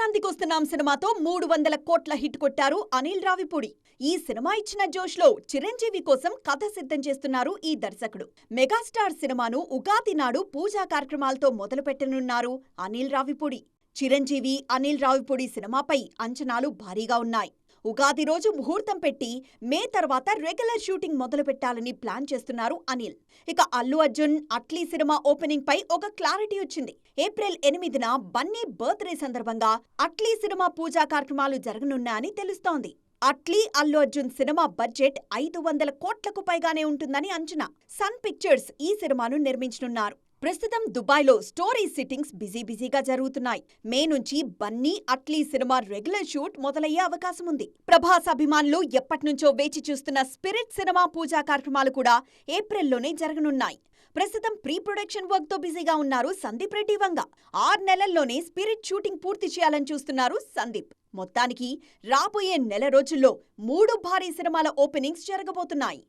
సంక్రాంతికొస్తున్నాం సినిమాతో 300 కోట్ల హిట్ కొట్టారు అనిల్ రావిపూడి. ఈ సినిమా ఇచ్చిన జోష్లో చిరంజీవి కోసం కథ సిద్ధం చేస్తున్నారు ఈ దర్శకుడు. మెగాస్టార్ సినిమాను ఉగాది నాడు పూజా కార్యక్రమాలతో మొదలుపెట్టనున్నారు అనిల్ రావిపూడి. చిరంజీవి, అనిల్ రావిపూడి సినిమాపై అంచనాలు భారీగా ఉన్నాయి. ఉగాది రోజు ముహూర్తం పెట్టి మే తర్వాత రెగ్యులర్ షూటింగ్ మొదలు పెట్టాలని ప్లాన్ చేస్తున్నారు అనిల్. ఇక అల్లు అర్జున్, అట్లీ సినిమా ఓపెనింగ్ పై ఒక క్లారిటీ వచ్చింది. ఏప్రిల్ 8న బన్నీ బర్త్డే సందర్భంగా అట్లీ సినిమా పూజా కార్యక్రమాలు జరగనున్నాయని తెలుస్తోంది. అట్లీ, అల్లు అర్జున్ సినిమా బడ్జెట్ 500 కోట్లకు పైగానే ఉంటుందని అంచనా. సన్ పిక్చర్స్ ఈ సినిమాను నిర్మించనున్నారు. ప్రస్తుతం దుబాయ్లో స్టోరీ సిట్టింగ్స్ బిజీగా జరుగుతున్నాయి. మే నుంచి Bunny, Atlee cinema regular shoot మొదలయ్యే అవకాశం ఉంది. ప్రభాస్ అభిమానులు ఎప్పటినుంచో వేచి చూస్తున్న స్పిరిట్ సినిమా పూజా కార్యక్రమాలు కూడా ఏప్రిల్లోనే జరగనున్నాయి. ప్రస్తుతం ప్రీ ప్రొడక్షన్ వర్క్ తో బిజీగా ఉన్నారు సందీప్ రెడ్డి వంగ. 6 నెలల్లోనే స్పిరిట్ షూటింగ్ పూర్తి చేయాలని చూస్తున్నారు సందీప్. మొత్తానికి రాబోయే నెల రోజుల్లో 3 భారీ సినిమాల ఓపెనింగ్స్ జరగబోతున్నాయి.